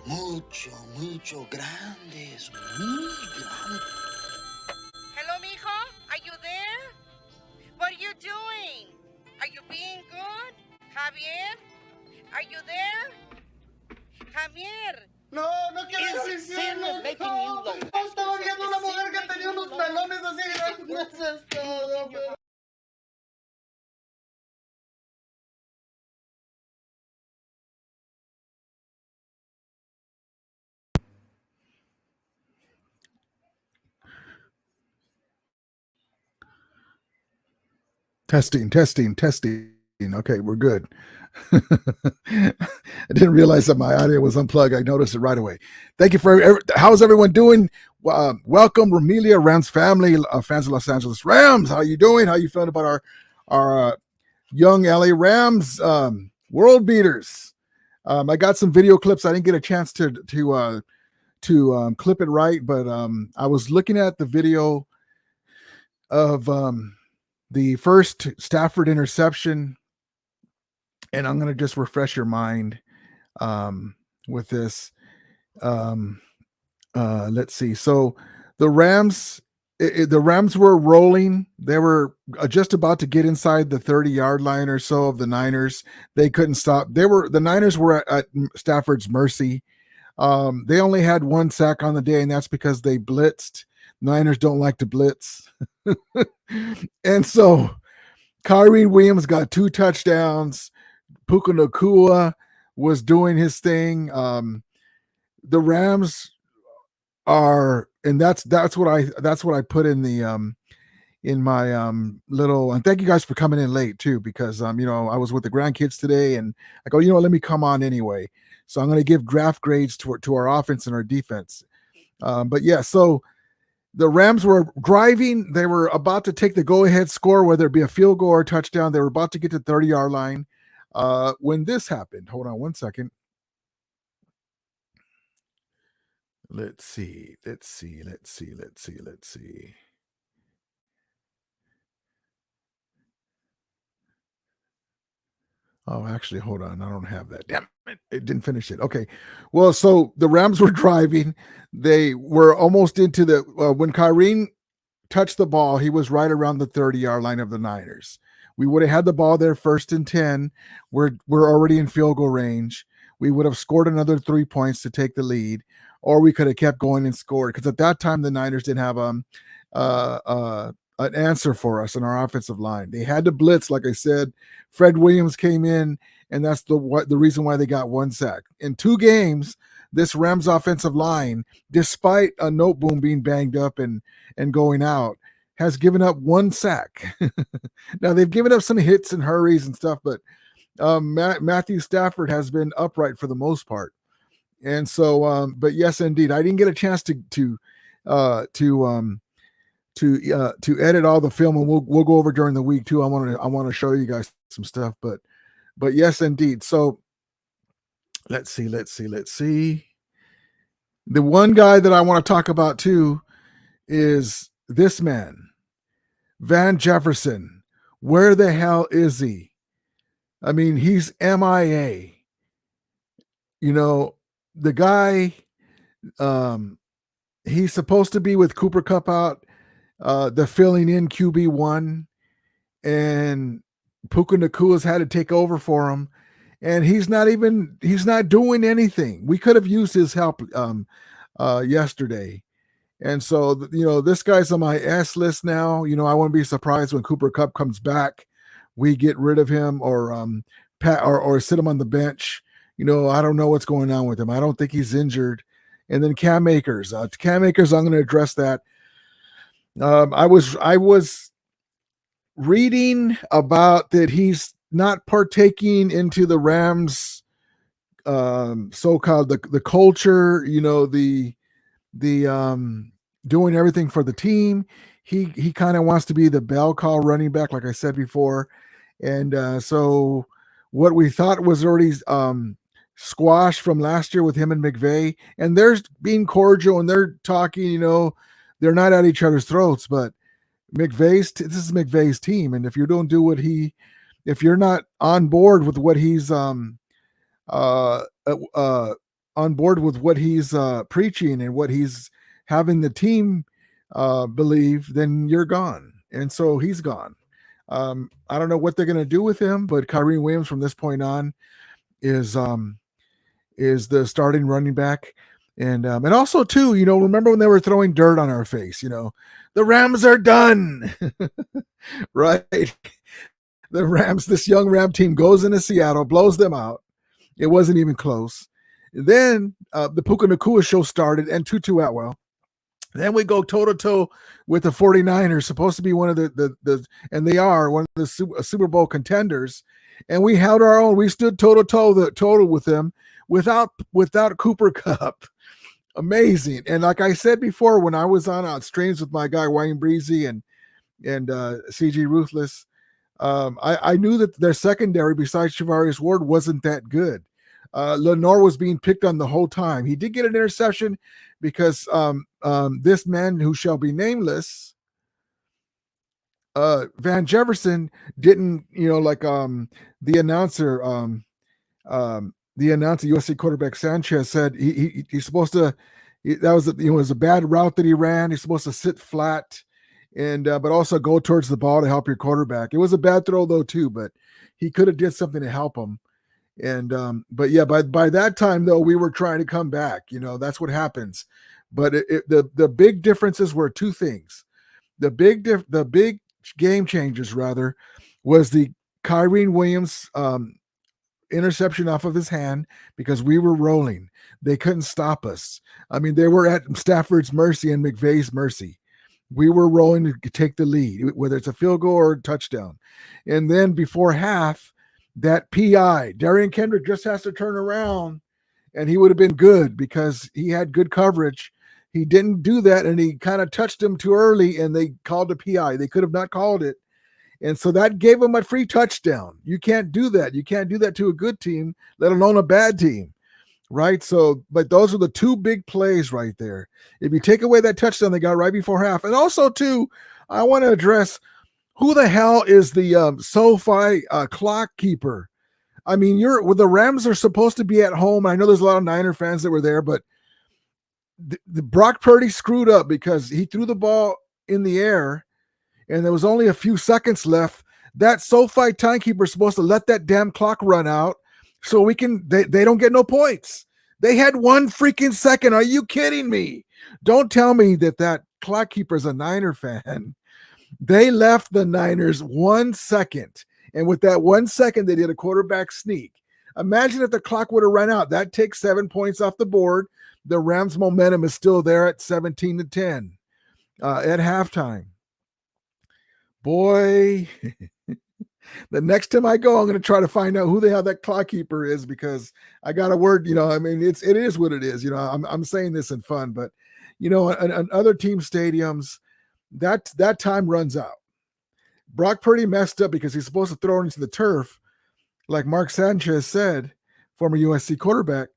mucho grandes, muy grandes. Hello, mijo? Are you there? What are you doing? Are you being good? Javier? Are you there? Javier. No quiero decirlo. No, estaba viendo una mujer que tenía unos melones así grandes. Eso es todo, pero... Testing. Okay, we're good. I didn't realize that my audio was unplugged. I noticed it right away. Thank you for how's everyone doing? Welcome, Romelia Rams family, fans of Los Angeles Rams. How you doing? How you feeling about our young LA Rams world beaters? I got some video clips. I didn't get a chance to clip it right, but I was looking at the video of the first Stafford interception, and I'm going to just refresh your mind with this. Let's see. So the Rams were rolling. They were just about to get inside the 30-yard line or so of the Niners. They couldn't stop. The Niners were at Stafford's mercy. They only had one sack on the day, and that's because they blitzed. Niners don't like to blitz. And so Kyrie Williams got 2 touchdowns. Puka Nacua was doing his thing. The Rams are, and that's what I put in the in my little, and thank you guys for coming in late too, because I was with the grandkids today, and I go, let me come on anyway. So I'm going to give draft grades to our offense and our defense. But yeah, so the Rams were driving. They were about to take the go-ahead score, whether it be a field goal or a touchdown. They were about to get to the 30-yard line when this happened. Hold on one second. Let's see. Oh, actually, hold on. I don't have that. Damn it. It didn't finish it. Okay. Well, so the Rams were driving. They were almost into the when Kyrie touched the ball, he was right around the 30-yard line of the Niners. We would have had the ball there 1st and 10. We're already in field goal range. We would have scored another 3 points to take the lead, or we could have kept going and scored, because at that time the Niners didn't have an answer for us in our offensive line. They had to blitz, like I said. Fred Williams came in, and that's the reason why they got 1 sack. In 2 games, this Rams offensive line, despite a Noteboom being banged up and going out, has given up 1 sack. Now, they've given up some hits and hurries and stuff, but Matthew Stafford has been upright for the most part. And so, but yes, indeed, I didn't get a chance to edit all the film, and we'll go over during the week too. I want to show you guys some stuff, but yes, indeed. So let's see. The one guy that I want to talk about too is this man, Van Jefferson. Where the hell is he? I mean, he's MIA. The guy, he's supposed to be with Cooper Kupp out, the filling in QB1, and Puka Nacua's had to take over for him, and he's not doing anything. We could have used his help yesterday. And so, this guy's on my S list now. I wouldn't be surprised when Cooper Kupp comes back, we get rid of him or sit him on the bench. I don't know what's going on with him. I don't think he's injured. And then Cam Akers. I'm going to address that. I was reading about that he's not partaking into the Rams so-called the culture, the doing everything for the team. He kind of wants to be the bell cow running back, like I said before. And so what we thought was already squashed from last year with him and McVay, and they're being cordial and they're talking, they're not at each other's throats, but this is McVay's team. And if you don't do if you're not on board with what he's on board with what he's preaching and what he's having the team believe, then you're gone. And so he's gone. I don't know what they're going to do with him, but Kyrie Williams from this point on is the starting running back. And also too, remember when they were throwing dirt on our face, the Rams are done, right? The Rams, this young Ram team goes into Seattle, blows them out. It wasn't even close. Then the Puka Nacua show started and Tutu Atwell. Then we go toe-to-toe with the 49ers, supposed to be one of the and they are one of the Super Bowl contenders. And we held our own. We stood toe-to-toe with them without Cooper Kupp. Amazing. And like I said before, when I was on streams with my guy Wayne Breezy and CG Ruthless, I knew that their secondary, besides Shavarius Ward, wasn't that good. Lenore was being picked on the whole time. He did get an interception because this man who shall be nameless, Van Jefferson, didn't, the announcer, USC quarterback Sanchez said he's supposed to. That was it was a bad route that he ran. He's supposed to sit flat, and but also go towards the ball to help your quarterback. It was a bad throw though too, but he could have did something to help him. And but yeah, by that time though, we were trying to come back. That's what happens. But the big differences were two things. The big game changers rather was the Kyrie Williams interception off of his hand, because we were rolling. They couldn't stop us. I mean, they were at Stafford's mercy and McVay's mercy. We were rolling to take the lead, whether it's a field goal or a touchdown. And then before half, that PI, Darian Kendrick just has to turn around and he would have been good because he had good coverage. He didn't do that, and he kind of touched him too early, and they called a PI. They could have not called it. And so that gave him a free touchdown. You can't do that. You can't do that to a good team, let alone a bad team, right? So, but those are the two big plays right there. If you take away that touchdown they got right before half, and also too, I want to address who the hell is the SoFi clock keeper. I mean, the Rams are supposed to be at home. I know there's a lot of Niner fans that were there, but the Brock Purdy screwed up because he threw the ball in the air and there was only a few seconds left. That SoFi timekeeper is supposed to let that damn clock run out so they don't get no points. They had 1 freaking second. Are you kidding me? Don't tell me that clock keeper is a Niner fan. They left the Niners 1 second. And with that 1 second, they did a quarterback sneak. Imagine if the clock would have run out. That takes 7 points off the board. The Rams' momentum is still there at 17-10 at halftime. Boy, the next time I go, I'm going to try to find out who the hell that clock keeper is, because I got a word. I mean, it is what it is. I'm saying this in fun, but in other team stadiums, that time runs out. Brock Purdy messed up because he's supposed to throw it into the turf, like Mark Sanchez said, former USC quarterback.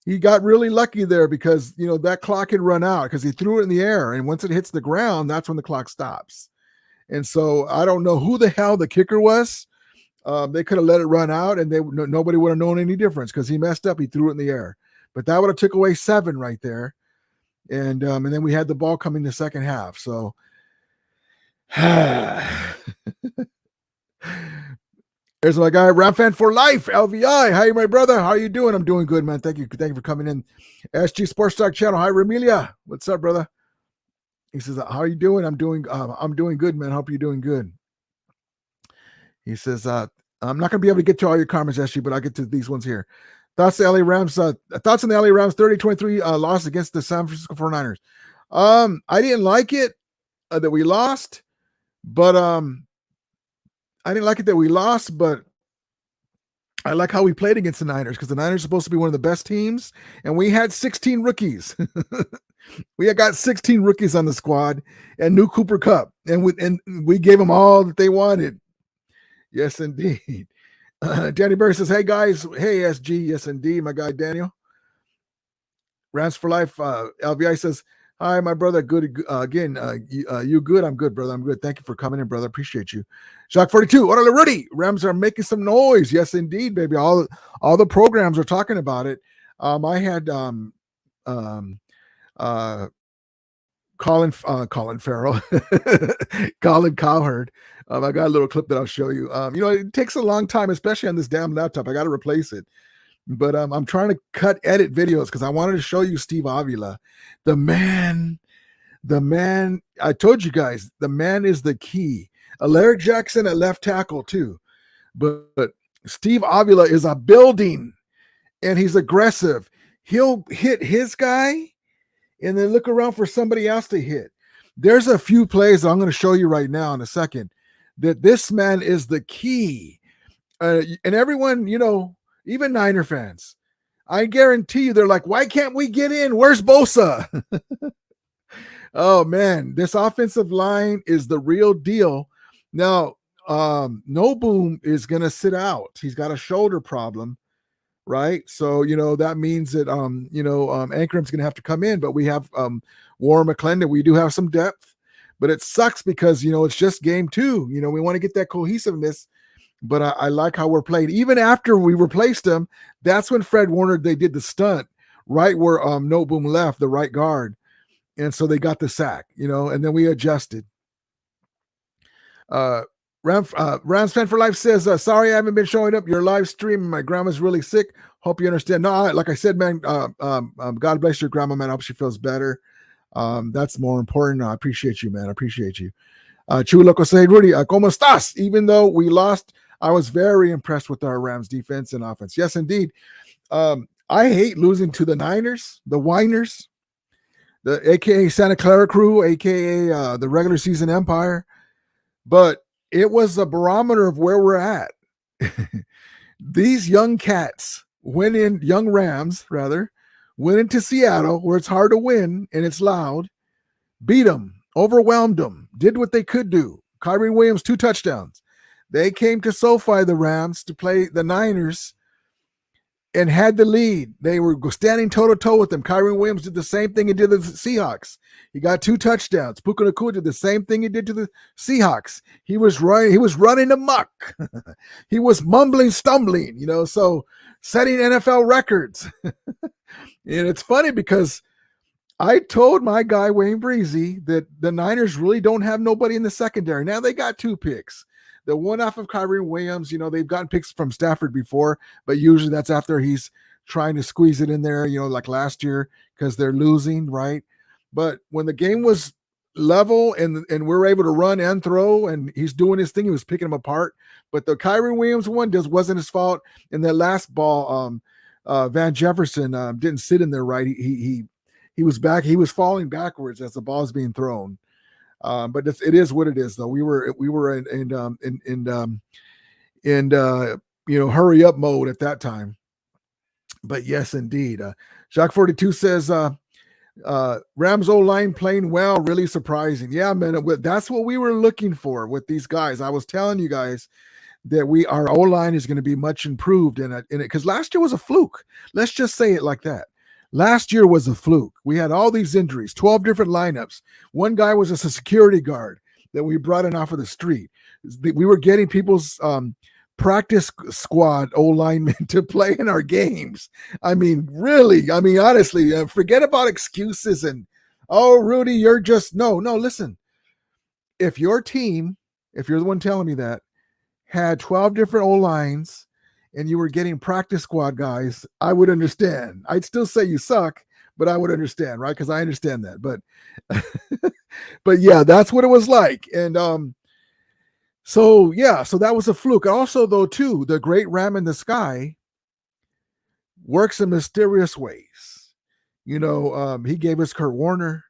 He got really lucky there because, that clock had run out because he threw it in the air. And once it hits the ground, that's when the clock stops. And so I don't know who the hell the kicker was. They could have let it run out and nobody would have known any difference because he messed up. He threw it in the air. But that would have took away 7 right there. And then we had the ball coming the second half. So there's my guy, Ram fan for life, LVI. Hi, my brother. How are you doing? I'm doing good, man. Thank you for coming in. SG Sports Talk Channel. Hi, Remilia. What's up, brother? He says, how are you doing? I'm doing good, man. Hope you're doing good. He says, I'm not going to be able to get to all your comments, SG, but I'll get to these ones here. Thoughts on the LA Rams 30-23 loss against the San Francisco 49ers. I didn't like it that we lost, but I like how we played against the Niners, because the Niners are supposed to be one of the best teams, and we had 16 rookies. We got 16 rookies on the squad and new Cooper Kupp, and we gave them all that they wanted. Yes, indeed. Danny Berry says, hey, guys. Hey, SG. Yes, indeed, my guy Daniel. Rams for life. LVI says, hi, my brother. Good again. You good? I'm good, brother. I'm good. Thank you for coming in, brother. Appreciate you. Jacques 42. What are the Rudy? Rams are making some noise. Yes, indeed, baby. All the programs are talking about it. I had uh, Colin Farrell, Colin Cowherd. I got a little clip that I'll show you. It takes a long time, especially on this damn laptop. I got to replace it. But I'm trying to edit videos because I wanted to show you Steve Avila. The man, I told you guys, the man is the key. Alaric Jackson at left tackle too. But Steve Avila is a building, and he's aggressive. He'll hit his guy and then look around for somebody else to hit. There's a few plays that I'm going to show you right now in a second that this man is the key. And everyone, even Niner fans, I guarantee you, they're like, why can't we get in? Where's Bosa? Oh, man, this offensive line is the real deal. Now, No Boom is going to sit out. He's got a shoulder problem. Right. So, that means that, Ankram's going to have to come in, but we have Warren McClendon. We do have some depth, but it sucks because, it's just game 2. We want to get that cohesiveness, but I like how we're playing. Even after we replaced him, that's when Fred Warner, they did the stunt right where No Boom left, the right guard. And so they got the sack, and then we adjusted. Rams Fan for Life says, sorry I haven't been showing up your live stream. My grandma's really sick. Hope you understand. No, like I said, man, God bless your grandma, man. I hope she feels better. That's more important. I appreciate you, man. I appreciate you. Chuloco say, Rudy, ¿cómo estás? Even though we lost, I was very impressed with our Rams defense and offense. Yes, indeed. I hate losing to the Niners, the Whiners, the AKA Santa Clara crew, AKA the regular season empire. But it was a barometer of where we're at. These young Rams, went into Seattle where it's hard to win and it's loud, beat them, overwhelmed them, did what they could do. Kyrie Williams, 2 touchdowns. They came to SoFi, the Rams, to play the Niners and had the lead. They were standing toe-to-toe with them. Kyrie Williams did the same thing he did to the Seahawks. He got 2 touchdowns. Puka Nacua did the same thing he did to the Seahawks. He was running amok. He was mumbling, stumbling, so setting NFL records. And it's funny because I told my guy, Wayne Breezy, that the Niners really don't have nobody in the secondary. Now they got 2 picks. The one off of Kyrie Williams, they've gotten picks from Stafford before, but usually that's after he's trying to squeeze it in there, like last year because they're losing, right? But when the game was level and we're able to run and throw and he's doing his thing, he was picking them apart. But the Kyrie Williams one wasn't his fault. And that last ball, Van Jefferson didn't sit in there right. He was back. He was falling backwards as the ball is being thrown. But it is what it is, though. We were in hurry up mode at that time. But yes, indeed. Jacques 42 says Rams O-line playing well, really surprising. Yeah, man, that's what we were looking for with these guys. I was telling you guys that our O-line is going to be much improved in it because last year was a fluke. Let's just say it like that. Last year was a fluke. We had all these injuries, 12 different lineups. One guy was just a security guard that we brought in off of the street. We were getting people's practice squad O-linemen to play in our games. I mean, really, honestly, forget about excuses and, oh, Rudy, you're just, no, listen. If your team, if you're the one telling me that, had 12 different O-lines, and you were getting practice squad guys, I would understand. I'd still say you suck, but I would understand, right? Because I understand that. But but yeah, that's what it was like. And so that was a fluke. Also, though, too, the great Ram in the sky works in mysterious ways. He gave us Kurt Warner.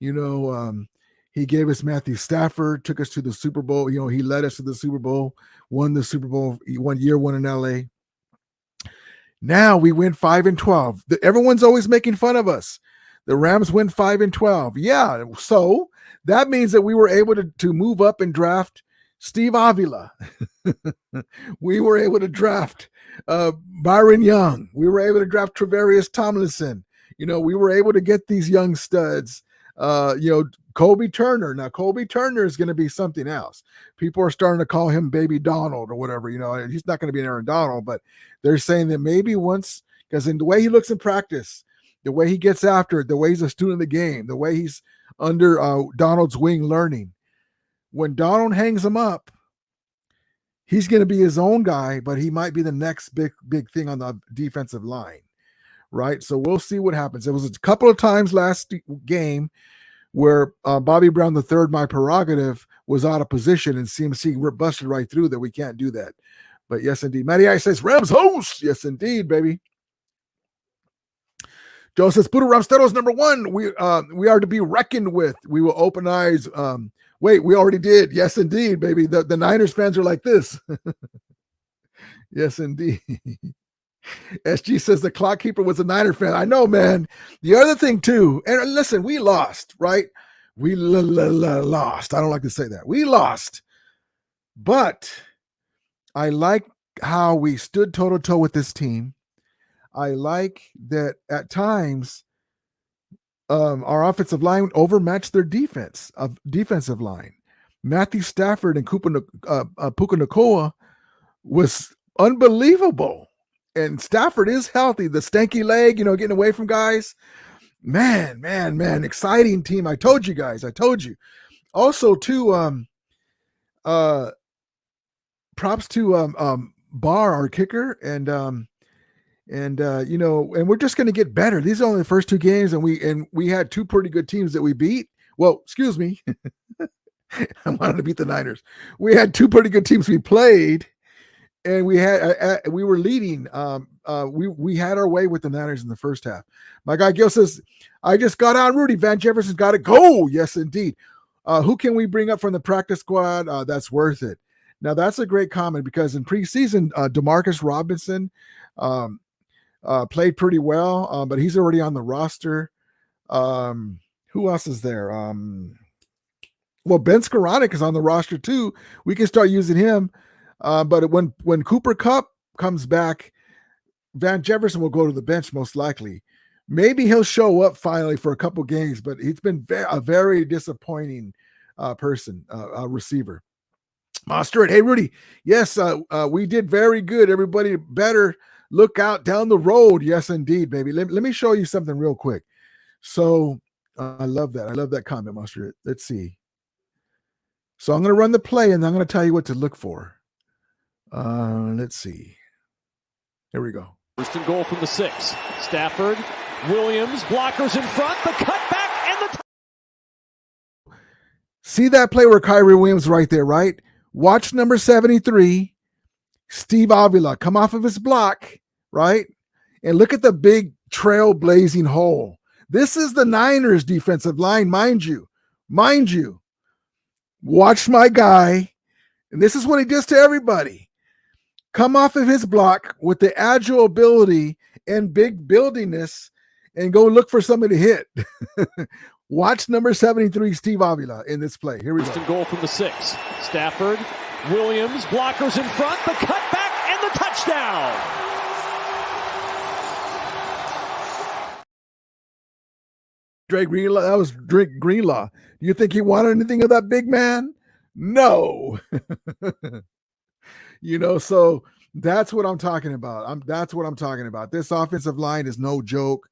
He gave us Matthew Stafford, took us to the Super Bowl. He led us to the Super Bowl, won the Super Bowl 1 year, won in LA. Now we win 5-12. Everyone's always making fun of us. The Rams win 5-12. Yeah, so that means that we were able to move up and draft Steve Avila. We were able to draft Byron Young. We were able to draft Travarius Tomlinson. We were able to get these young studs. Kobe Turner. Now, Kobe Turner is going to be something else. People are starting to call him Baby Donald or whatever. He's not going to be an Aaron Donald, but they're saying that maybe once because in the way he looks in practice, the way he gets after it, the way he's a student of the game, the way he's under Donald's wing learning, when Donald hangs him up, he's going to be his own guy, but he might be the next big thing on the defensive line, right? So we'll see what happens. There was a couple of times last game where Bobby Brown III, my prerogative, was out of position, and CMC busted right through that. We can't do that. But yes, indeed. Matty I says, Rams host. Yes, indeed, baby. Joe says, Puro Ramsteros #1. We are to be reckoned with. We will open eyes. Wait, we already did. Yes, indeed, baby. The Niners fans are like this. Yes, indeed. SG says the clock keeper was a Niner fan. I know, man. The other thing, too, and listen, we lost, right? We lost. I don't like to say that. We lost. But I like how we stood toe-to-toe with this team. I like that at times our offensive line overmatched their defensive line. Matthew Stafford and Puka Nacua was unbelievable. And Stafford is healthy. The stanky leg, getting away from guys. Man, exciting team. I told you guys. Also, too, props to Barr, our kicker, and we're just going to get better. These are only the first 2 games, and we had 2 pretty good teams that we beat. Well, excuse me. I wanted to beat the Niners. We had 2 pretty good teams we played, and we were leading. We had our way with the Niners in the first half. My guy Gil says, I just got on Rudy. Van Jefferson's got to go. Yes, indeed. Who can we bring up from the practice squad? That's worth it. Now, that's a great comment because in preseason, DeMarcus Robinson played pretty well, but he's already on the roster. Who else is there? Well, Ben Skoranek is on the roster too. We can start using him. But when Cooper Kupp comes back, Van Jefferson will go to the bench most likely. Maybe he'll show up finally for a couple games, but he's been a very disappointing receiver. Mostert, hey Rudy, yes, we did very good. Everybody better look out down the road. Yes, indeed, baby. Let me show you something real quick. So I love that. I love that comment, Mostert. Let's see. So I'm going to run the play, and I'm going to tell you what to look for. Let's see. Here we go. First and goal from the 6. Stafford, Williams, blockers in front, the cutback, and the... See that play where Kyrie Williams right there, right? Watch number 73, Steve Avila, come off of his block, right? And look at the big trailblazing hole. This is the Niners defensive line, mind you. Watch my guy, and this is what he does to everybody. Come off of his block with the agile ability and big buildiness and go look for somebody to hit. Watch number 73, Steve Avila, in this play. Here we go. First and goal from the 6. Stafford, Williams, blockers in front, the cutback, and the touchdown. Drake Greenlaw, that was Drake Greenlaw. Do you think he wanted anything of that big man? No. So that's what I'm talking about. That's what I'm talking about. This offensive line is no joke.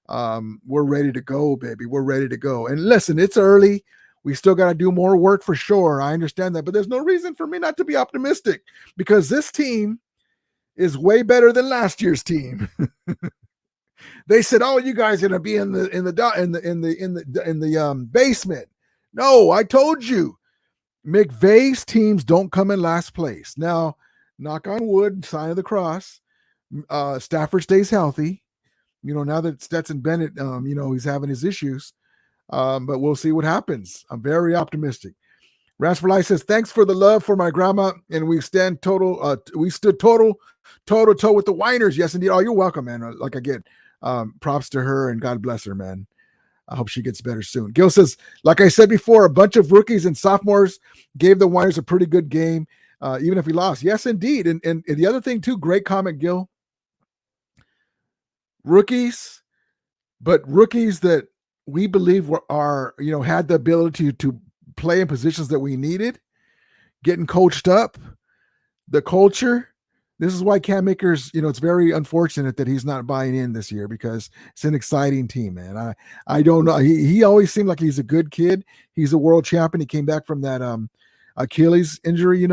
We're ready to go, baby. We're ready to go. And listen, it's early. We still got to do more work for sure. I understand that, but there's no reason for me not to be optimistic because this team is way better than last year's team. They said, "Oh, you guys are gonna be in the basement." No, I told you, McVay's teams don't come in last place. Now, knock on wood, sign of the cross. Stafford stays healthy. Now that Stetson Bennett, he's having his issues, but we'll see what happens. I'm very optimistic. Rams for Life says, "Thanks for the love for my grandma, and we stood toe to toe with the whiners." Yes, indeed. Oh, you're welcome, man. Like I get. Props to her and God bless her, man. I hope she gets better soon. Gil says, like I said before, a bunch of rookies and sophomores gave the Winers a pretty good game, even if we lost. Yes, indeed. And the other thing too, great comment, Gil. Rookies, but rookies that we believe had the ability to play in positions that we needed, getting coached up, the culture, This is why Cam Akers, it's very unfortunate that he's not buying in this year because it's an exciting team, man. I don't know. He always seemed like he's a good kid. He's a world champion. He came back from that Achilles injury,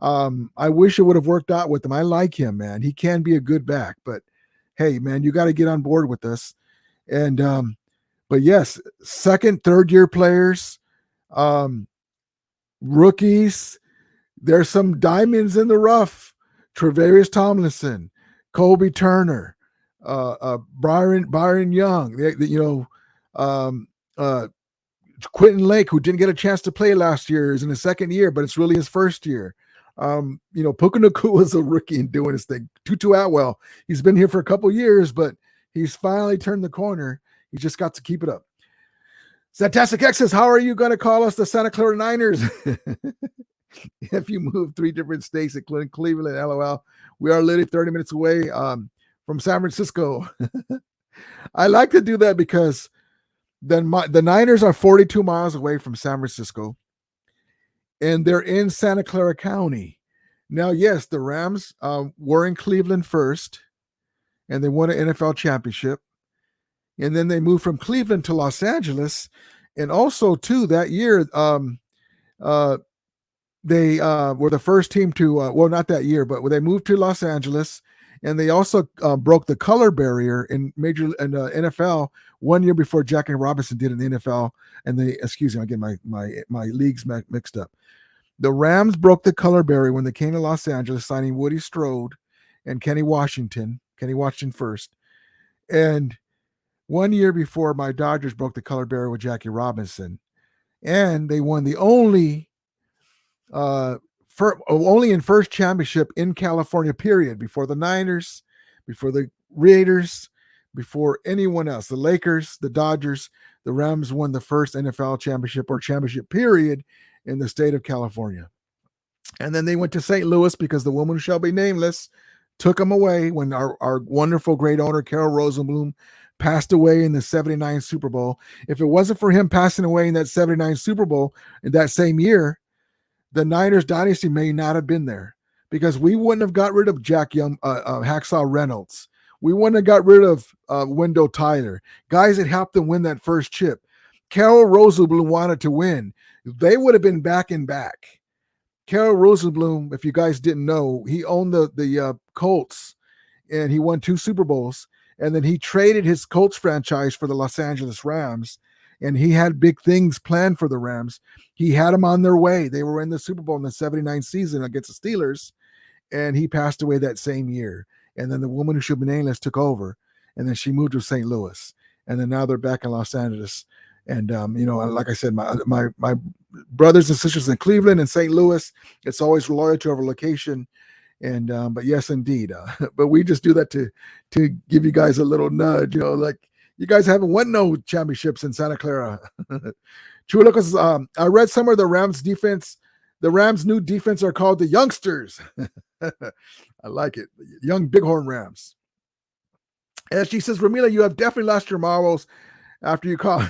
I wish it would have worked out with him. I like him, man. He can be a good back, but hey, man, you got to get on board with us. And but yes, second, third year players, rookies. There's some diamonds in the rough. Travarius Tomlinson, Kobe Turner, Byron Young, Quentin Lake, who didn't get a chance to play last year, is in his second year, but it's really his first year. Puka Nacua was a rookie and doing his thing. Tutu Atwell, he's been here for a couple years, but he's finally turned the corner. He just got to keep it up. Fantastic X says, how are you going to call us the Santa Clara Niners? If you move 3 different states, including Cleveland, LOL, we are literally 30 minutes away from San Francisco. I like to do that because then the Niners are 42 miles away from San Francisco, and they're in Santa Clara County. Now, yes, the Rams were in Cleveland first, and they won an NFL championship. And then they moved from Cleveland to Los Angeles. And also, too, that year, they were the first team to, not that year, but they moved to Los Angeles, and they also broke the color barrier in NFL 1 year before Jackie Robinson did in the NFL. And I get my leagues mixed up. The Rams broke the color barrier when they came to Los Angeles, signing Woody Strode and Kenny Washington first. And 1 year before, my Dodgers broke the color barrier with Jackie Robinson, and they won the only in first championship in California, period, before the Niners, before the Raiders, before anyone else. The Lakers, the Dodgers, the Rams won the first NFL championship period in the state of California. And then they went to St. Louis because the woman who shall be nameless took them away when our wonderful great owner, Carol Rosenblum, passed away in the 79 Super Bowl. If it wasn't for him passing away in that 79 Super Bowl in that same year, the Niners dynasty may not have been there, because we wouldn't have got rid of Jack Young, Hacksaw Reynolds. We wouldn't have got rid of Wendell Tyler, guys that helped them win that first chip. Carol Rosenblum wanted to win. They would have been back and back. Carol Rosenblum, if you guys didn't know, he owned the Colts, and he won 2 Super Bowls. And then he traded his Colts franchise for the Los Angeles Rams, and he had big things planned for the Rams. He had them on their way. They were in the Super Bowl in the 79 season against the Steelers, and he passed away that same year. And then the woman who should be nameless took over, and then she moved to St. Louis, and then now they're back in Los Angeles. And like I said, my brothers and sisters in Cleveland and St. Louis, it's always loyalty over location. And but yes, indeed. But we just do that to give you guys a little nudge, like you guys haven't won no championships in Santa Clara. True Lucas, I read somewhere the Rams defense, the Rams' new defense are called the Youngsters. I like it. Young Bighorn Rams. And she says, Ramila, you have definitely lost your marbles after you call.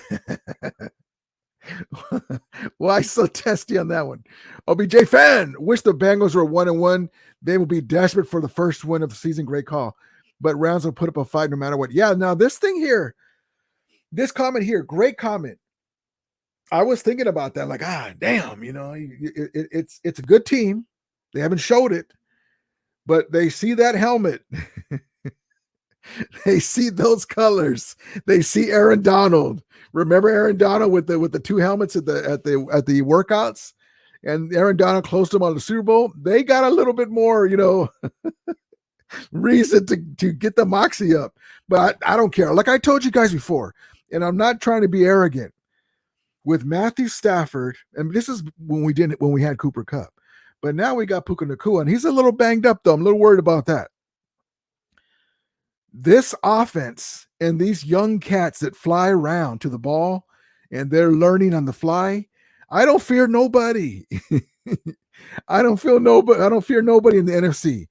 Why so testy on that one? OBJ fan, wish the Bengals were 1-1. They will be desperate for the first win of the season. Great call. But Rams will put up a fight no matter what. Yeah, now this comment here, great comment. I was thinking about that, like, damn, it's a good team. They haven't showed it, but they see that helmet. They see those colors. They see Aaron Donald. Remember Aaron Donald with the 2 helmets at the workouts, and Aaron Donald closed them on the Super Bowl. They got a little bit more, reason to get the moxie up. But I don't care. Like I told you guys before, and I'm not trying to be arrogant. With Matthew Stafford, and this is when we had Cooper Kupp, but now we got Puka Nacua, and he's a little banged up though. I'm a little worried about that. This offense and these young cats that fly around to the ball and they're learning on the fly, I don't fear nobody. I don't fear nobody in the NFC.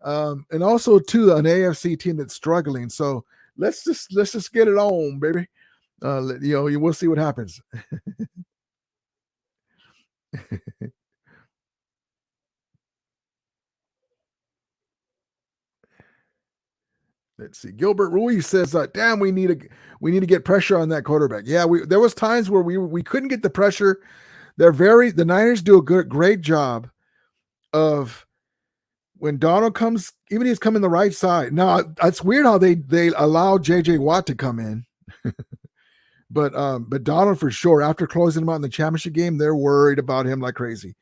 And also too, an AFC team that's struggling. So let's just get it on, baby. We'll see what happens. Let's see. Gilbert Ruiz says, "Damn, we need to get pressure on that quarterback." Yeah, there was times where we couldn't get the pressure. The Niners do a great job of when Donald comes, even he's coming the right side. Now it's weird how they allow JJ Watt to come in, but Donald for sure. After closing him out in the championship game, they're worried about him like crazy.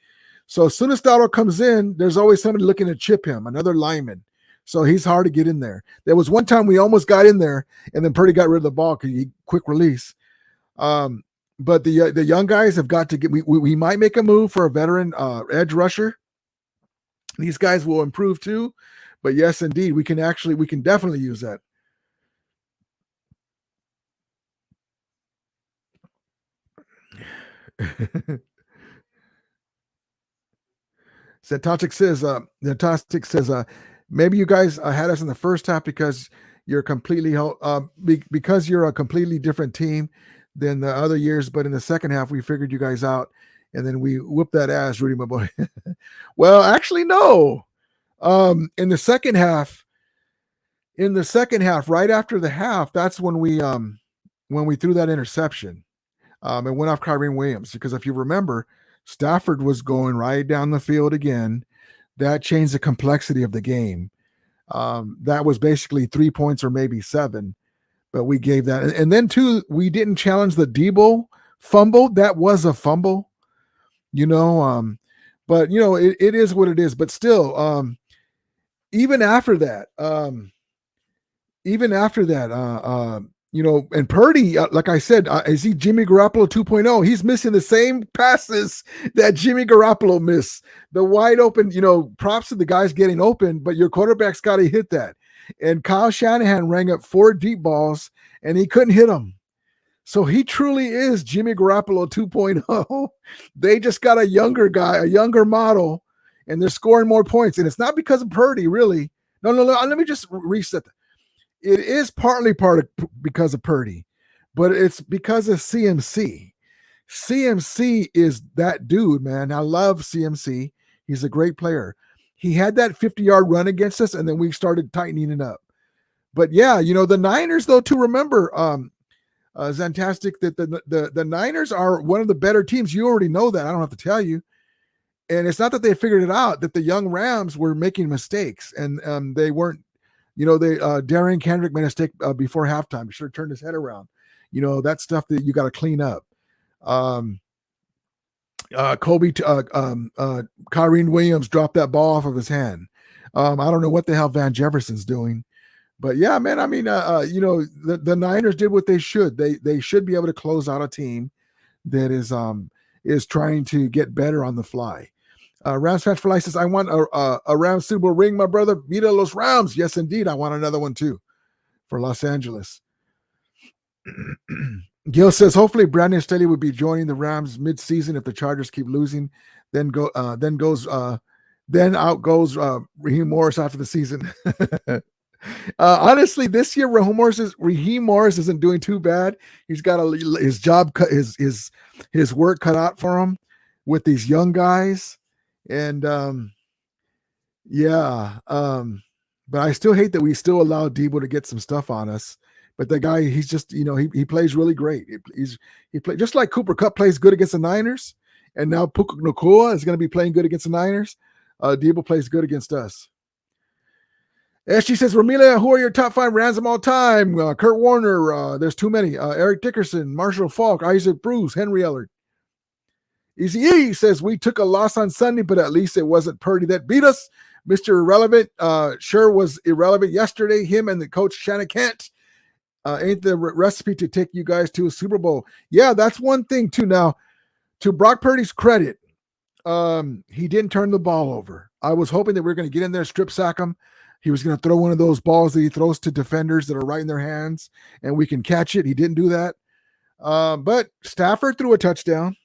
So as soon as Donald comes in, there's always somebody looking to chip him, another lineman. So he's hard to get in there. There was one time we almost got in there, and then Purdy got rid of the ball because he quick release. But the young guys have got to get. We might make a move for a veteran edge rusher. These guys will improve too. But yes, indeed, we can definitely use that. Zantastic says, maybe you guys had us in the first half because you're because you're a completely different team than the other years. But in the second half, we figured you guys out, and then we whooped that ass, Rudy, my boy. Well, actually, no. In the second half, right after the half, that's when we threw that interception. It went off Kyren Williams because if you remember, Stafford was going right down the field again. That changed the complexity of the game. That was basically 3 points or maybe 7, but we gave that. And then too, we didn't challenge the Debo fumble. That was a fumble, but it is what it is. But still, even after that, and Purdy, like I said, is he Jimmy Garoppolo 2.0? He's missing the same passes that Jimmy Garoppolo missed. The wide open, props to the guys getting open, but your quarterback's got to hit that. And Kyle Shanahan rang up 4 deep balls, and he couldn't hit them. So he truly is Jimmy Garoppolo 2.0. They just got a younger guy, a younger model, and they're scoring more points. And it's not because of Purdy, really. No. Let me just reset that. It is partly because of Purdy, but it's because of CMC. CMC is that dude, man. I love CMC. He's a great player. He had that 50-yard run against us, and then we started tightening it up. But yeah, the Niners, though, to remember, Zantastic, that the Niners are one of the better teams. You already know that. I don't have to tell you. And it's not that they figured it out, that the young Rams were making mistakes, and they weren't. Darian Kendrick made a mistake before halftime. He should have turned his head around. That stuff that you got to clean up. Kyren Williams dropped that ball off of his hand. I don't know what the hell Van Jefferson's doing, but yeah, man. I mean, the Niners did what they should. They should be able to close out a team that is trying to get better on the fly. Rams fan for life says, I want a Rams Super Bowl ring, my brother. Viva los Rams. Yes, indeed. I want another one too for Los Angeles. Gil says, hopefully Brandon Staley would be joining the Rams mid-season if the Chargers keep losing. Then out goes Raheem Morris after the season. Honestly, this year Raheem Morris isn't doing too bad. He's got his job cut, his work cut out for him with these young guys. And but I still hate that we still allow Debo to get some stuff on us. But the guy, he's just, he plays really great. He plays just like Cooper Kupp plays good against the Niners, and now Puka Nacua is going to be playing good against the Niners. Debo plays good against us. She says, Romelia, who are your top 5 Rams of all time? Kurt Warner, there's too many. Eric Dickerson, Marshall Faulk, Isaac Bruce, Henry Ellard. Easy E says, we took a loss on Sunday, but at least it wasn't Purdy that beat us. Mr. Irrelevant sure was irrelevant yesterday. Him and the coach Shannon Kent ain't the recipe to take you guys to a Super Bowl. Yeah, that's one thing too. Now, to Brock Purdy's credit, he didn't turn the ball over. I was hoping that we were going to get in there, strip sack him. He was going to throw one of those balls that he throws to defenders that are right in their hands, and we can catch it. He didn't do that. But Stafford threw a touchdown.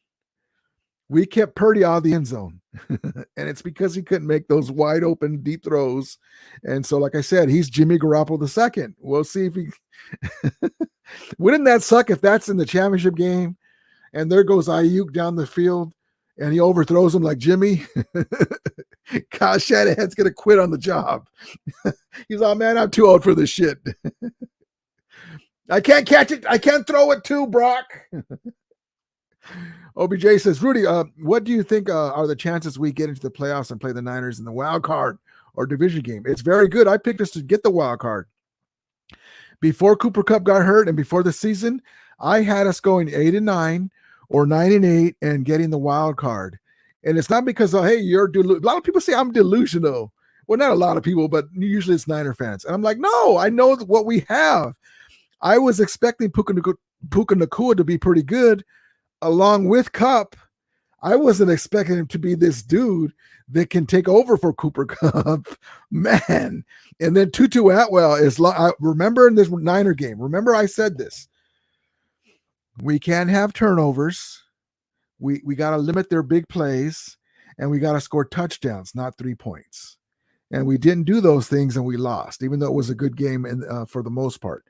We kept Purdy out of the end zone, and it's because he couldn't make those wide open deep throws. And so, like I said, he's Jimmy Garoppolo II. We'll see if he wouldn't that suck if that's in the championship game and there goes Ayuk down the field and he overthrows him like Jimmy, Kyle Shanahan's going to quit on the job. He's like, man, I'm too old for this shit. I can't catch it. I can't throw it too, Brock. OBJ says, Rudy, what do you think are the chances we get into the playoffs and play the Niners in the wild card or division game? It's very good. I picked us to get the wild card. Before Cooper Kupp got hurt and before the season, I had us going 8-9 or 9-8 and getting the wild card. And it's not because, hey, you're a lot of people say I'm delusional. Well, not a lot of people, but usually it's Niner fans. And I'm like, no, I know what we have. I was expecting Puka Nacua to be pretty good along with Kupp. I wasn't expecting him to be this dude that can take over for Cooper Kupp. Man. And then Tutu Atwell is, remember in this Niner game, remember I said this. We can't have turnovers. We got to limit their big plays, and we got to score touchdowns, not 3 points. And we didn't do those things, and we lost, even though it was a good game for the most part.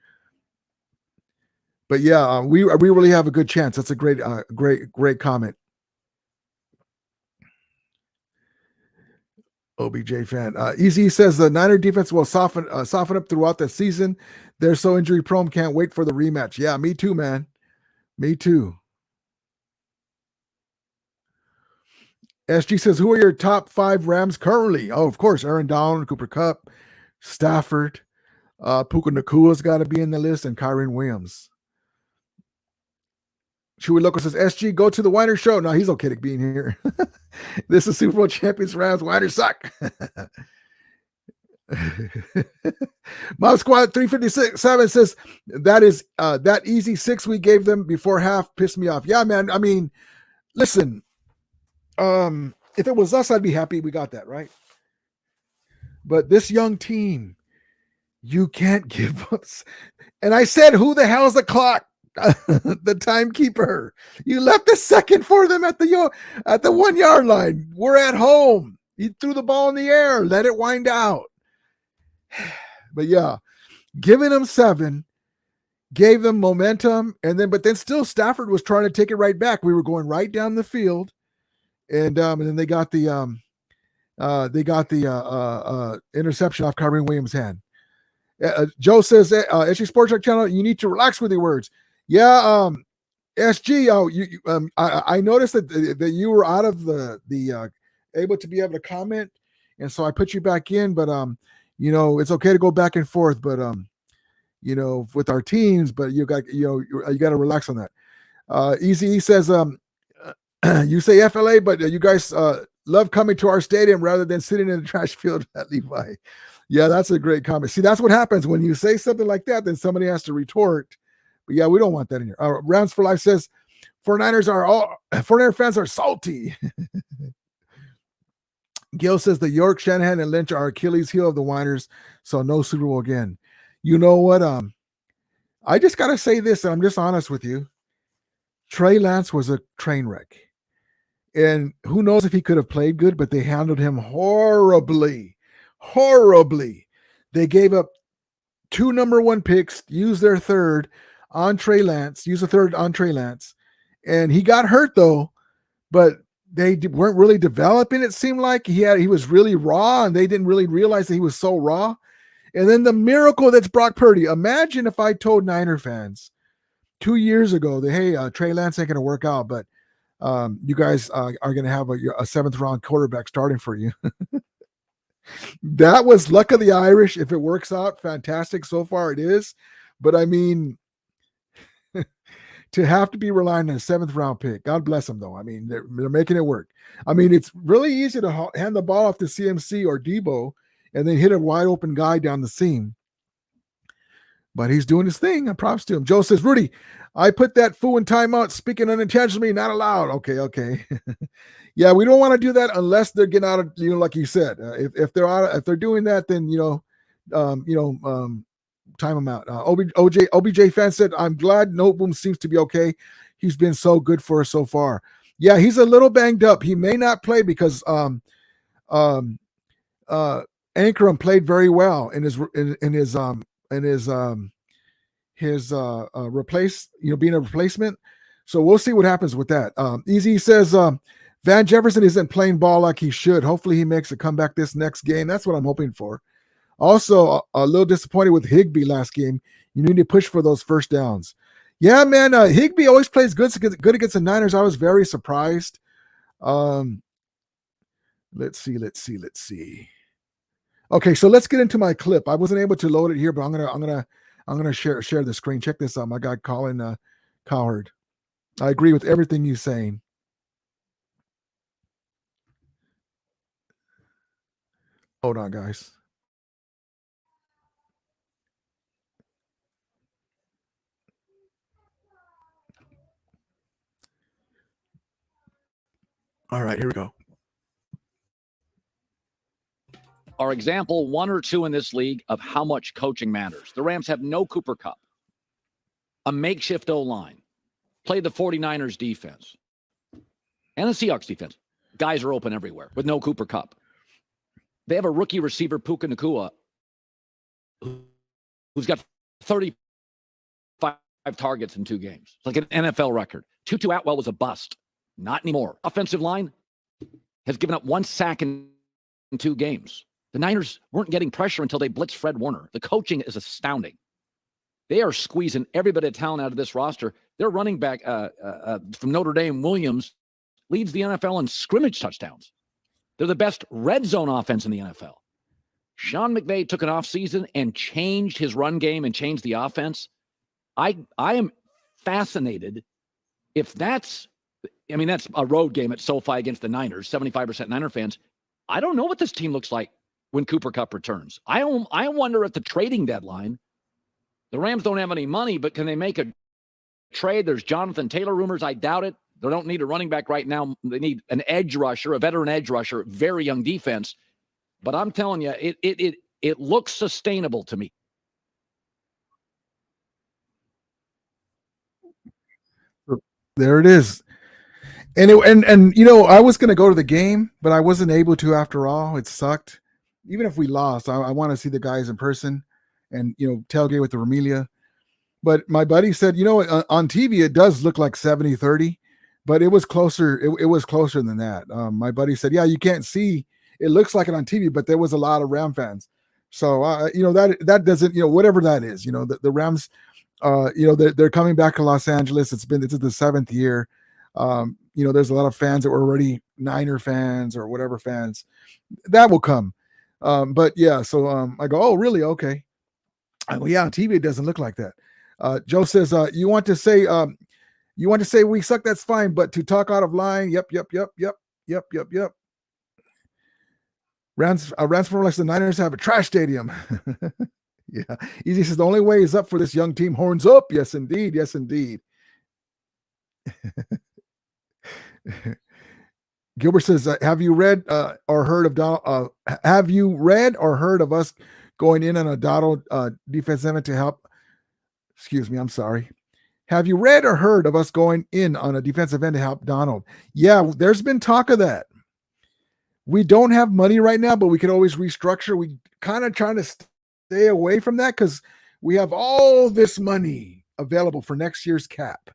But yeah, we really have a good chance. That's a great comment. OBJ fan. Easy says the Niner defense will soften up throughout the season. They're so injury prone. Can't wait for the rematch. Yeah, me too, man. Me too. SG says, who are your top 5 Rams currently? Oh, of course, Aaron Donald, Cooper Kupp, Stafford, Puka Nacua's got to be in the list, and Kyren Williams. Chewy Loco says, SG, go to the Weiner show. No, he's okay to being here. This is Super Bowl champions Rams. Weiner suck. Mob Squad 357 says, that is that easy 6 we gave them before half pissed me off. Yeah, man. I mean, listen, if it was us, I'd be happy we got that, right? But this young team, you can't give up. And I said, who the hell's the clock? The timekeeper. You left a second for them at the 1 yard line. We're at home. He threw the ball in the air. Let it wind out. But yeah, giving them 7 gave them momentum, but then still Stafford was trying to take it right back. We were going right down the field, and then they got the interception off Kyren Williams' hand. Joe says, SG Sports Talk Channel, you need to relax with your words. Yeah, SG, I noticed that you were out of the able to comment, and so I put you back in. But it's okay to go back and forth, but with our teams. But you got to relax on that. Easy says, you say FLA, but you guys love coming to our stadium rather than sitting in the trash field at Levi. Yeah, that's a great comment. See, that's what happens when you say something like that. Then somebody has to retort. But yeah, we don't want that in here. Rams for Life says, 49er fans are salty. Gil says the York, Shanahan, and Lynch are Achilles heel of the Winers, so no Super Bowl again. You know what? I just gotta say this, and I'm just honest with you. Trey Lance was a train wreck. And who knows if he could have played good, but they handled him horribly. They gave up 2 number 1 picks, used their third on Trey Lance, and he got hurt though, but they weren't really developing. It seemed like he was really raw, and they didn't really realize that he was so raw. And then the miracle that's Brock Purdy. Imagine if I told Niner fans 2 years ago that, hey, Trey Lance ain't going to work out, but you guys are going to have a 7th round quarterback starting for you. That was luck of the Irish. If it works out, fantastic. So far it is. But I mean, to have to be relying on a 7th round pick, God bless them though. I mean, they're making it work. I mean, it's really easy to hand the ball off to CMC or Debo and then hit a wide open guy down the seam. But he's doing his thing. And props to him. Joe says, Rudy, I put that fool in timeout, speaking unintentionally, not allowed. Okay. Yeah, we don't want to do that unless they're getting out of, like you said. If they're doing that, then time them out. OBJ fan said, I'm glad Noteboom seems to be okay. He's been so good for us so far. Yeah, he's a little banged up. He may not play because Ankrum played very well in his being a replacement. So we'll see what happens with that. Easy says, Van Jefferson isn't playing ball like he should. Hopefully he makes a comeback this next game. That's what I'm hoping for. Also, a little disappointed with Higbee last game. You need to push for those first downs. Yeah, man, Higbee always plays good against the Niners. I was very surprised. Let's see. Okay, so let's get into my clip. I wasn't able to load it here, but I'm gonna share the screen. Check this out. My guy Colin Cowherd. I agree with everything he's saying. Hold on, guys. All right, here we go. Are example 1 or 2 in this league of how much coaching matters. The Rams have no Cooper Kupp, a makeshift O-line, play the 49ers defense, and the Seahawks defense. Guys are open everywhere with no Cooper Kupp. They have a rookie receiver, Puka Nacua, who's got 35 targets in 2 games. It's like an NFL record. Tutu Atwell was a bust. Not anymore. Offensive line has given up 1 sack in 2 games. The Niners weren't getting pressure until they blitzed Fred Warner. The coaching is astounding. They are squeezing every bit of talent out of this roster. Their running back from Notre Dame, Williams, leads the NFL in scrimmage touchdowns. They're the best red zone offense in the NFL. Sean McVay took an offseason and changed his run game and changed the offense. I am fascinated if that's a road game at SoFi against the Niners, 75% Niner fans. I don't know what this team looks like when Cooper Kupp returns. I wonder at the trading deadline, the Rams don't have any money, but can they make a trade? There's Jonathan Taylor rumors. I doubt it. They don't need a running back right now. They need an edge rusher, a veteran edge rusher, very young defense. But I'm telling you, it looks sustainable to me. There it is. And you know, I was going to go to the game, but I wasn't able to after all. It sucked. Even if we lost, I want to see the guys in person and, you know, tailgate with the Romelia. But my buddy said, you know, on TV, it does look like 70-30, but it was closer. It was closer than that. My buddy said, yeah, you can't see. It looks like it on TV, but there was a lot of Ram fans. So, you know, that doesn't, you know, whatever that is, you know, the Rams, you know, they're coming back to Los Angeles. This is the 7th year. You know, there's a lot of fans that were already Niner fans or whatever fans. That will come. But yeah, so I go, oh, really? Okay. I go, yeah, on TV it doesn't look like that. Joe says, you want to say we suck, that's fine, but to talk out of line, yep. Rams for like the Niners have a trash stadium. Yeah. Easy says the only way is up for this young team. Horns up. Yes, indeed. Yes, indeed. Gilbert says, have you read or heard of Donald? Have you read or heard of us going in on a Donald defensive end to help? Excuse me, I'm sorry. Have you read or heard of us going in on a defensive end to help Donald? Yeah, there's been talk of that. We don't have money right now, but we can always restructure. We kind of trying to stay away from that because we have all this money available for next year's cap.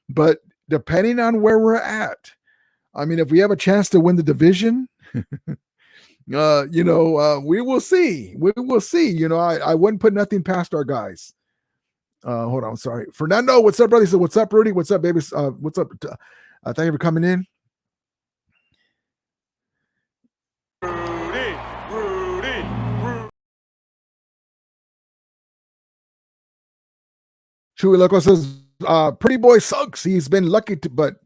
But depending on where we're at, I mean, if we have a chance to win the division, you know, we will see. We will see. You know, I wouldn't put nothing past our guys. Hold on, sorry. Fernando, what's up, brother? He said, what's up, Rudy? What's up, baby? What's up? Thank you for coming in. Rudy. Chewy Loco says, Pretty Boy sucks. He's been lucky to, but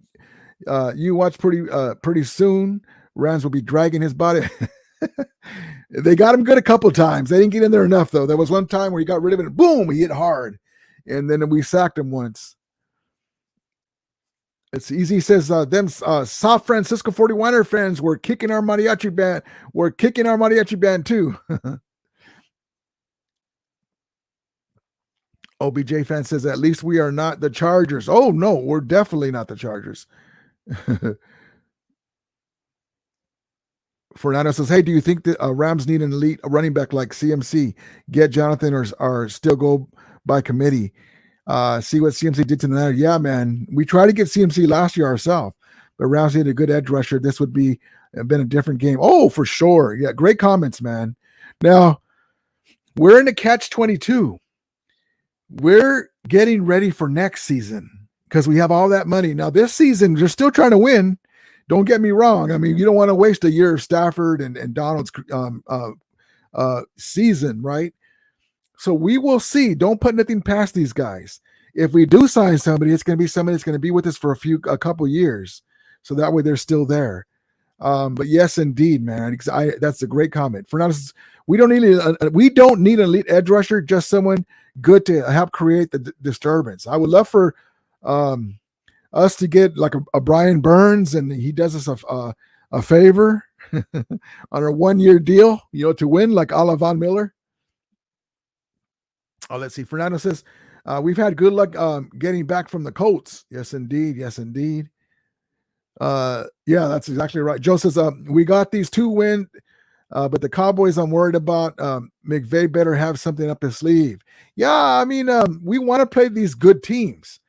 you watch pretty soon. Rams will be dragging his body. They got him good a couple times. They didn't get in there enough, though. There was one time where he got rid of it, and boom, he hit hard. And then we sacked him once. It's easy. He says, them South Francisco 49er fans were kicking our mariachi band. We're kicking our mariachi band, too. OBJ fan says, at least we are not the Chargers. Oh, no, we're definitely not the Chargers. Fernando says, hey, do you think the Rams need an elite running back like CMC? Get Jonathan or still go by committee? See what CMC did to the Niners. Yeah, man. We tried to get CMC last year ourselves, but Rams need a good edge rusher. This would be been a different game. Oh, for sure. Yeah, great comments, man. Now, we're in the catch-22. We're getting ready for next season because we have all that money. Now, this season, they're still trying to win. Don't get me wrong. I mean, you don't want to waste a year of Stafford and Donald's season, right? So we will see. Don't put nothing past these guys. If we do sign somebody, it's going to be somebody that's going to be with us for a couple years. So that way they're still there. But yes, indeed, man. That's a great comment. For now, we don't need an elite edge rusher, just someone good to help create the disturbance. I would love for us to get like a Brian Burns, and he does us a favor on a 1-year deal, to win, like a la Von Miller. Oh, let's see. Fernando says, we've had good luck getting back from the Colts. Yes, indeed. Yes, indeed. Yeah, that's exactly right. Joe says, we got these 2 wins, but the Cowboys I'm worried about. McVay better have something up his sleeve. Yeah, I mean, we want to play these good teams.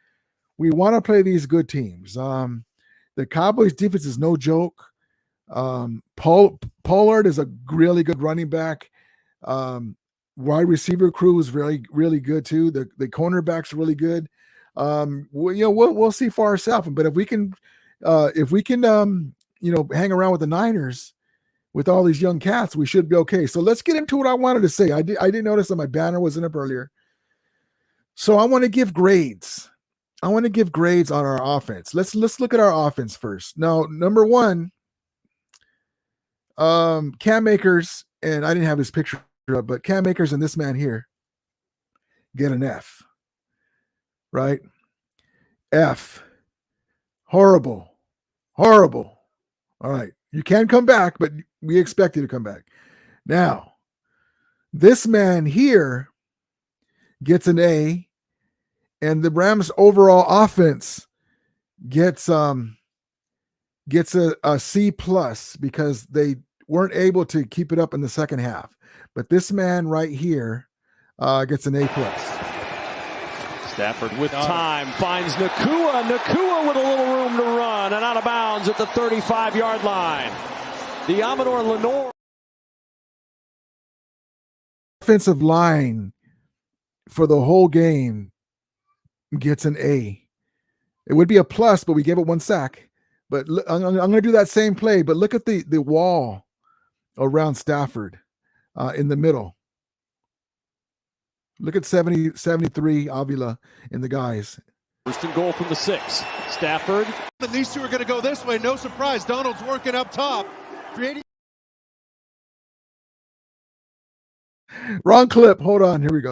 The Cowboys defense is no joke. Pollard is a really good running back. Wide receiver crew is really, really good too. The cornerbacks are really good. We'll see for ourselves. But if we can hang around with the Niners with all these young cats, we should be okay. So let's get into what I wanted to say. I did notice that my banner wasn't up earlier. So I want to give grades. on our offense. Let's look at our offense first. Now, number 1, Cam Akers, and I didn't have his picture up, but Cam Akers and this man here get an F, right? F. Horrible. All right. You can come back, but we expect you to come back. Now, this man here gets an A, and the Rams' overall offense gets a C plus because they weren't able to keep it up in the second half. But this man right here gets an A plus. Stafford with time finds Nakua. Nakua with a little room to run and out of bounds at the 35-yard line. The Amador Lenore. Offensive line for the whole game gets an A. It would be a plus, but we gave it 1 sack. But I'm going to do that same play, but look at the wall around Stafford in the middle. Look at 73 Avila in the guys. First and goal from the 6. Stafford. And these 2 are going to go this way. No surprise. Donald's working up top. Creating. Wrong clip. Hold on. Here we go.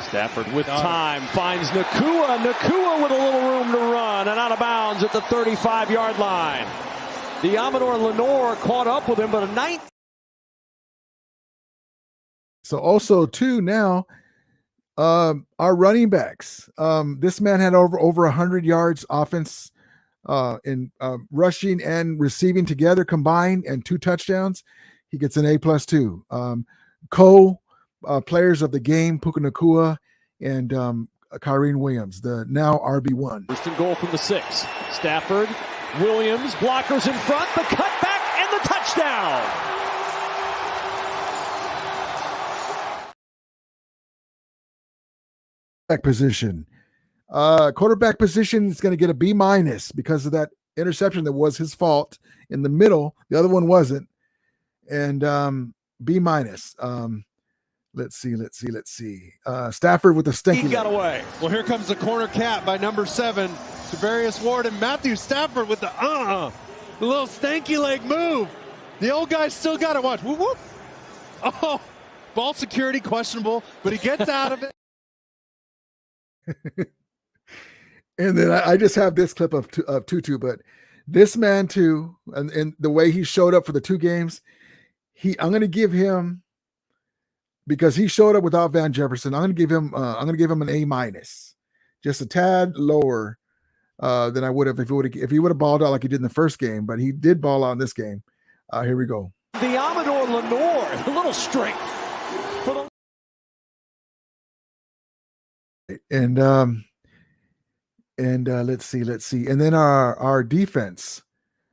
Stafford with time finds Nakua. Nakua with a little room to run and out of bounds at the 35-yard line. The Amador Lenore caught up with him, but a 9th. So also too now, our running backs. This man had over 100 yards offense in rushing and receiving together combined, and 2 touchdowns. He gets an A plus too. Players of the game, Puka Nakua and Kyrene Williams, the now RB1. First and goal from the 6. Stafford, Williams, blockers in front, the cutback and the touchdown. Position. Quarterback position is going to get a B minus because of that interception that was his fault in the middle. The other one wasn't. And B minus. Let's see. Stafford with the stinky. He got away. Well, here comes the corner cat by number 7, Tavarius Ward, and Matthew Stafford with the little stanky leg move. The old guy's still got it. Watch. Whoop, whoop. Oh, ball security questionable, but he gets out of it. And then I just have this clip of Tutu, but this man too, and the way he showed up for the 2 games, I'm going to give him, because he showed up without Van Jefferson, I'm going to give him an A minus, just a tad lower than I would have if he would have balled out like he did in the first game, but he did ball out in this game. Here we go. The Amador Lenore, a little strength for the. And And let's see. And then our defense.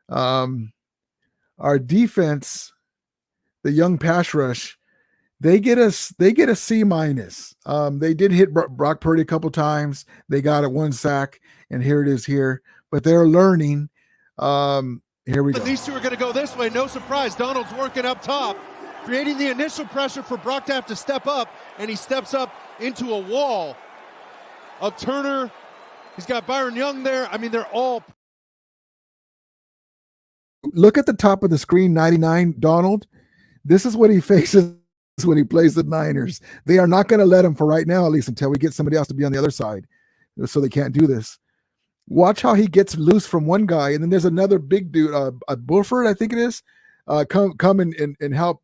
Our defense, the young pass rush, they get a C minus. They did hit Brock Purdy a couple times. They got it 1 sack, and here it is here. But they're learning. Here we go. These two are going to go this way. No surprise. Donald's working up top, creating the initial pressure for Brock to have to step up, and he steps up into a wall of Turner. He's got Byron Young there. I mean, they're all. Look at the top of the screen, 99, Donald. This is what he faces when he plays the Niners. They are not going to let him for right now, at least until we get somebody else to be on the other side. So they can't do this. Watch how he gets loose from one guy, and then there's another big dude, a Bulford, I think it is, come and help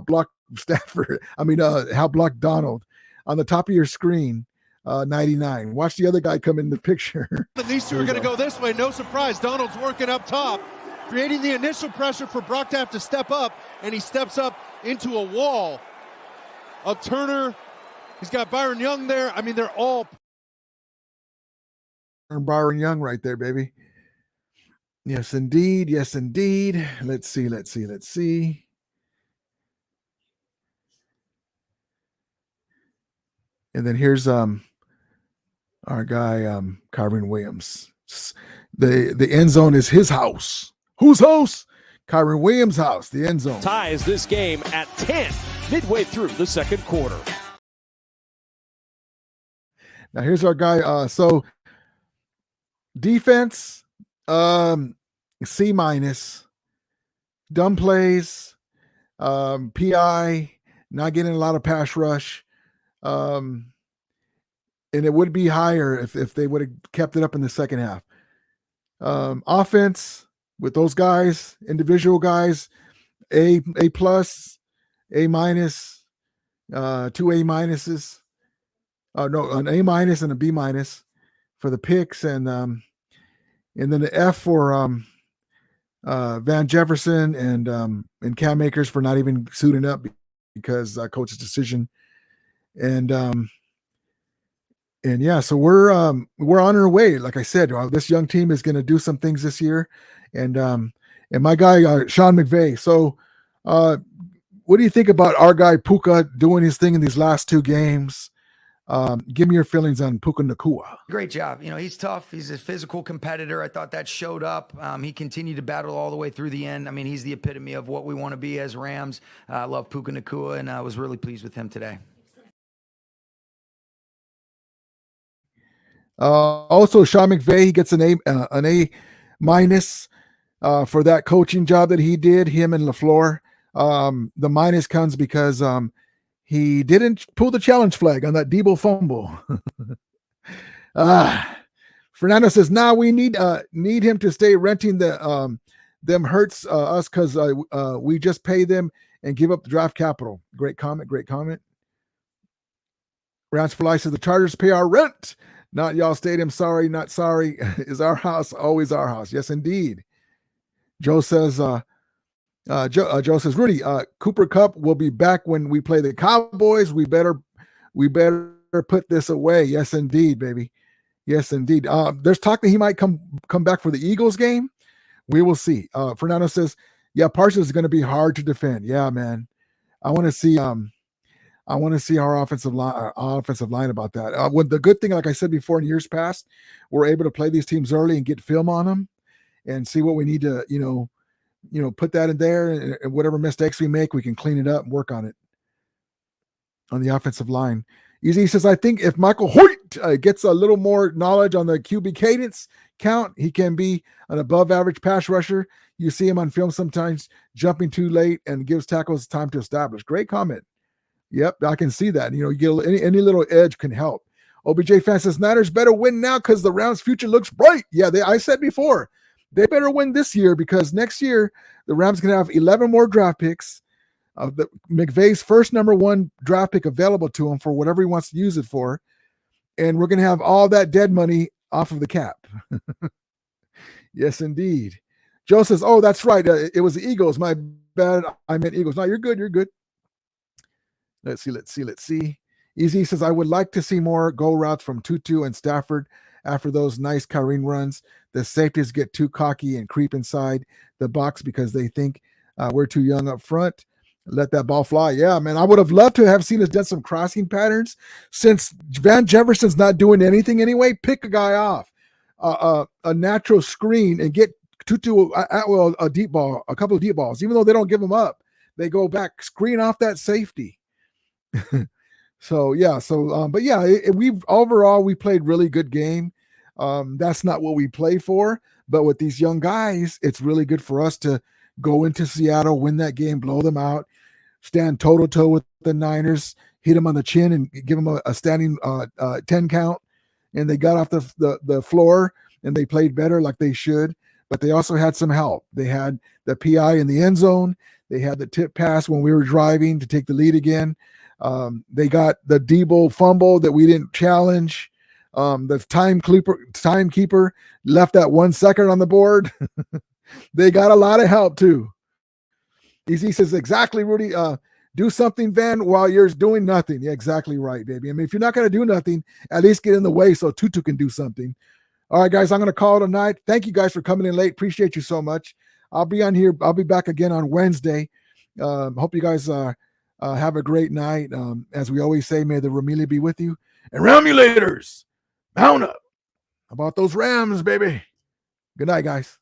block Stafford. Help block Donald on the top of your screen. 99. Watch the other guy come in the picture. These two are going to go this way. No surprise. Donald's working up top, creating the initial pressure for Brock to have to step up, and he steps up into a wall of Turner. He's got Byron Young there. I mean, they're all. Byron Young right there, baby. Yes, indeed. Yes, indeed. Let's see. And then here's our guy Kyron Williams. The end zone is his house. Whose house? Kyron Williams' house, the end zone. Ties this game at 10 midway through the second quarter. Now here's our guy. So defense, C minus. Dumb plays, PI, not getting a lot of pass rush. And it would be higher if they would have kept it up in the second half. Offense with those guys, individual guys, A plus, A minus, 2 A minuses. No, an A minus and a B minus for the picks, and then the F for Van Jefferson and Cam Akers for not even suiting up because coach's decision. And yeah, so we're on our way. Like I said, this young team is going to do some things this year, and my guy Sean McVay. So, what do you think about our guy Puka doing his thing in these last 2 games? Give me your feelings on Puka Nacua. Great job. He's tough. He's a physical competitor. I thought that showed up. He continued to battle all the way through the end. I mean, he's the epitome of what we want to be as Rams. I love Puka Nacua, and I was really pleased with him today. Also, Sean McVay, he gets an A minus for that coaching job that he did, him and LaFleur. The minus comes because he didn't pull the challenge flag on that Debo fumble. Fernando says, "Now we need him to stay renting the them hurts us because we just pay them and give up the draft capital." Great comment. Rams for Life says, "The Chargers pay our rent. Not y'all stadium. Sorry, not sorry. Is our house always our house?" Yes, indeed. Joe says, Joe says, "Rudy, Cooper Kupp will be back when we play the Cowboys. We better put this away." Yes, indeed, baby. Yes, indeed. There's talk that he might come back for the Eagles game. We will see. Fernando says, "Yeah, Parsons is going to be hard to defend." Yeah, man. I want to see our offensive line about that. When the good thing, like I said before, in years past, we're able to play these teams early and get film on them and see what we need to, put that in there, and whatever mistakes we make, we can clean it up and work on it on the offensive line. Easy says, "I think if Michael Hoyt gets a little more knowledge on the QB cadence count, he can be an above average pass rusher. You see him on film sometimes jumping too late and gives tackles time to establish." Great comment. Yep, I can see that. You get any little edge can help. OBJ fan says, "Niners better win now because the Rams' future looks bright." Yeah, I said before, they better win this year because next year the Rams can have 11 more draft picks. McVay's first number 1 draft pick available to him for whatever he wants to use it for, and we're going to have all that dead money off of the cap. Yes, indeed. Joe says, "Oh, that's right. It was the Eagles. My bad. I meant Eagles." No, you're good. You're good. Let's see. Easy says, "I would like to see more go routes from Tutu and Stafford after those nice careen runs. The safeties get too cocky and creep inside the box because they think we're too young up front. Let that ball fly. Yeah, man, I would have loved to have seen us done some crossing patterns. Since Van Jefferson's not doing anything anyway, pick a guy off, a natural screen, and get Tutu Atwell a deep ball, a couple of deep balls. Even though they don't give them up, they go back, screen off that safety. So yeah, but yeah, we played really good game. That's not what we play for, but with these young guys, it's really good for us to go into Seattle, win that game, blow them out, stand toe to toe with the Niners, hit them on the chin, and give them a standing 10 count. And they got off the floor and they played better like they should. But they also had some help. They had the PI in the end zone. They had the tip pass when we were driving to take the lead again. They got the Debo fumble that we didn't challenge. The timekeeper left that 1 second on the board. They got a lot of help too. He says, exactly, Rudy. Do something, Van, while you're doing nothing. Yeah, exactly right, baby. I mean, if you're not going to do nothing, at least get in the way so Tutu can do something. All right, guys, I'm going to call it a night. Thank you guys for coming in late. Appreciate you so much. I'll be on here. I'll be back again on Wednesday. Hope you guys have a great night. As we always say, may the Ramila be with you. And Ramulators, mount up. How about those Rams, baby? Good night, guys.